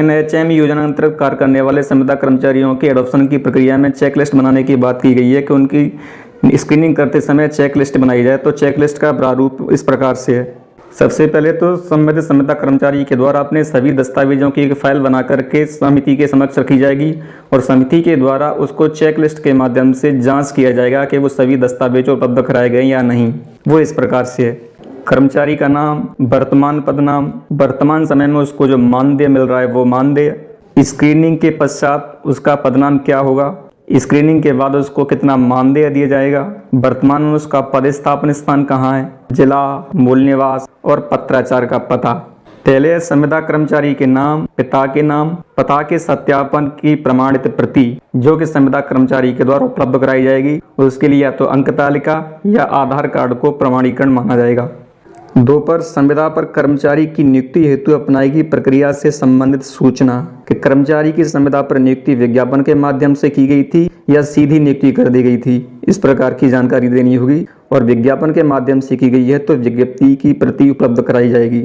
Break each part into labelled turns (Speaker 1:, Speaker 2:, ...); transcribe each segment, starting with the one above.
Speaker 1: NHM योजना अंतर्गत कार्य करने वाले संविदा कर्मचारियों के एडॉप्शन की प्रक्रिया में चेकलिस्ट बनाने की बात की गई है कि उनकी स्क्रीनिंग करते समय चेकलिस्ट बनाई जाए। तो चेकलिस्ट का प्रारूप इस प्रकार से है। सबसे पहले तो संबंधित संविदा कर्मचारी के द्वारा अपने सभी दस्तावेजों की एक फाइल बना करके समिति के समक्ष रखी जाएगी और समिति के द्वारा उसको चेकलिस्ट के माध्यम से जांच किया जाएगा कि वो सभी दस्तावेज उपलब्ध कराए गए या नहीं। वो इस प्रकार से है। कर्मचारी का नाम, वर्तमान पदनाम, वर्तमान समय में उसको जो मानदेय मिल रहा है वो मानदेय, स्क्रीनिंग के पश्चात उसका पदनाम क्या होगा, स्क्रीनिंग के बाद उसको कितना मानदेय दिया जाएगा, वर्तमान में उसका पदस्थापन स्थान कहाँ है, जिला, मूल निवास और पत्राचार का पता। पहले संविदा कर्मचारी के नाम, पिता के नाम, पता के सत्यापन की प्रमाणित प्रति जो कि संविदा कर्मचारी के द्वारा उपलब्ध कराई जाएगी। उसके लिए या तो अंक तालिका या आधार कार्ड को प्रमाणीकरण माना जाएगा। 2 पर संविदा पर कर्मचारी की नियुक्ति हेतु अपनाई गई प्रक्रिया से संबंधित सूचना कि कर्मचारी की संविदा पर नियुक्ति विज्ञापन के माध्यम से की गई थी या सीधी नियुक्ति कर दी गई थी, इस प्रकार की जानकारी देनी होगी। और विज्ञापन के माध्यम से की गई है तो विज्ञप्ति की प्रति उपलब्ध कराई जाएगी।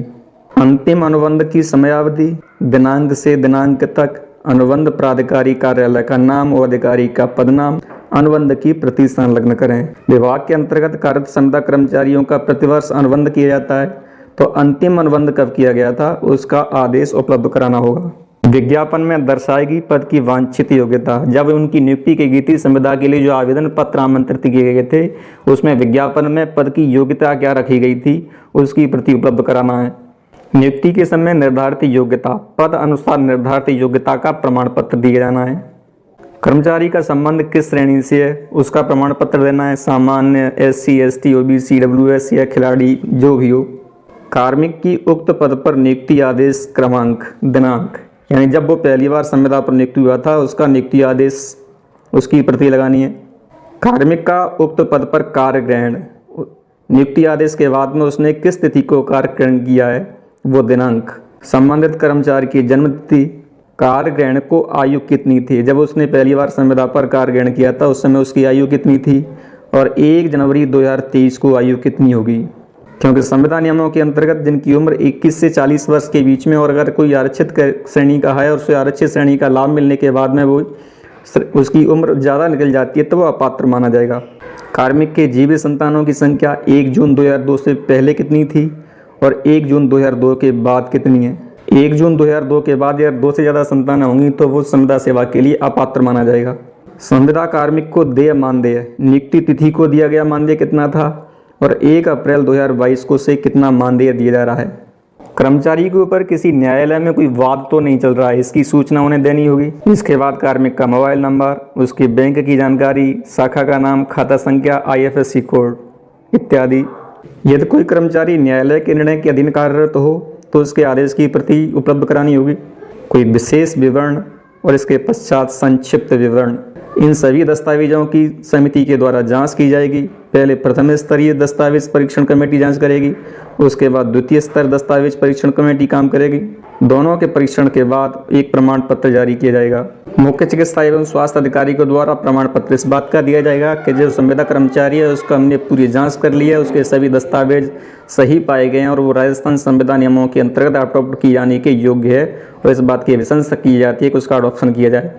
Speaker 1: अंतिम अनुबंध की समयावधि, दिनांक से दिनांक तक, अनुबंध प्राधिकारी कार्यालय का नाम और अधिकारी का पदनाम, अनुबंध की प्रति संलग्न करें। विभाग के अंतर्गत कार्यरत संविदा कर्मचारियों का प्रतिवर्ष अनुबंध किया जाता है। तो अंतिम अनुबंध कब किया गया था उसका आदेश उपलब्ध कराना होगा। विज्ञापन में दर्शाएगी पद की वांछित योग्यता। जब उनकी नियुक्ति की गई थी संविदा के लिए जो आवेदन पत्र आमंत्रित किए गए थे उसमें विज्ञापन में पद की योग्यता क्या रखी गई थी उसकी प्रति उपलब्ध कराना है। नियुक्ति के समय निर्धारित योग्यता, पद अनुसार निर्धारित योग्यता का प्रमाण पत्र दिया जाना है। कर्मचारी का संबंध किस श्रेणी से है उसका प्रमाण पत्र देना है। सामान्य, SC, ST, OBC, WS या खिलाड़ी जो भी हो। कार्मिक की उक्त पद पर नियुक्ति आदेश क्रमांक, दिनांक, यानी जब वो पहली बार संविदा पर नियुक्त हुआ था उसका नियुक्ति आदेश उसकी प्रति लगानी है। कार्मिक का उक्त पद पर कार्य ग्रहण, नियुक्ति आदेश के बाद में उसने किस तिथि को कार्य ग्रहण किया है वो दिनांक। संबंधित कर्मचारी की जन्म तिथि, कार्य ग्रहण को आयु कितनी थी, जब उसने पहली बार संविदा पर कार्य ग्रहण किया था उस समय उसकी आयु कितनी थी, और 1 जनवरी 2023 को आयु कितनी होगी। क्योंकि संविदा नियमों के अंतर्गत जिनकी उम्र 21 से 40 वर्ष के बीच में और अगर कोई आरक्षित श्रेणी का है और उसे आरक्षित श्रेणी का लाभ मिलने के बाद में वो उसकी उम्र ज़्यादा निकल जाती है तो वो अपात्र माना जाएगा। कार्मिक के जीवित संतानों की संख्या 1 जून 2002 से पहले कितनी थी और 1 जून 2002 के बाद कितनी है। 1 जून 2002 के बाद या 2 से ज़्यादा संतान होंगी तो वो संविदा सेवा के लिए अपात्र माना जाएगा। संविदा कार्मिक को देय मानदेय, नियुक्ति तिथि को दिया गया मानदेय कितना था और 1 अप्रैल 2022 को से कितना मानदेय दिया जा रहा है। कर्मचारी के ऊपर किसी न्यायालय में कोई वाद तो नहीं चल रहा है, इसकी सूचना उन्हें देनी होगी। इसके बाद कार्मिक का मोबाइल नंबर, उसकी बैंक की जानकारी, शाखा का नाम, खाता संख्या, IFSC कोड इत्यादि। यदि कोई कर्मचारी न्यायालय के निर्णय के अधीन कार्यरत हो तो उसके आदेश की प्रति उपलब्ध करानी होगी। कोई विशेष विवरण और इसके पश्चात संक्षिप्त विवरण, इन सभी दस्तावेजों की समिति के द्वारा जांच की जाएगी। पहले प्रथम स्तरीय दस्तावेज परीक्षण कमेटी जांच करेगी, उसके बाद द्वितीय स्तर दस्तावेज परीक्षण कमेटी काम करेगी। दोनों के परीक्षण के बाद एक प्रमाण पत्र जारी किया जाएगा। मुख्य चिकित्सा एवं स्वास्थ्य अधिकारी के द्वारा प्रमाण पत्र इस बात का दिया जाएगा कि जो संविदा कर्मचारी है उसका हमने पूरी जांच कर ली है, उसके सभी दस्तावेज सही पाए गए हैं और वो राजस्थान संविदा नियमों के अंतर्गत अडॉप्ट किए जाने के योग्य है, और इस बात की प्रशंसा की जाती है कि उसका अडॉप्शन किया जाए।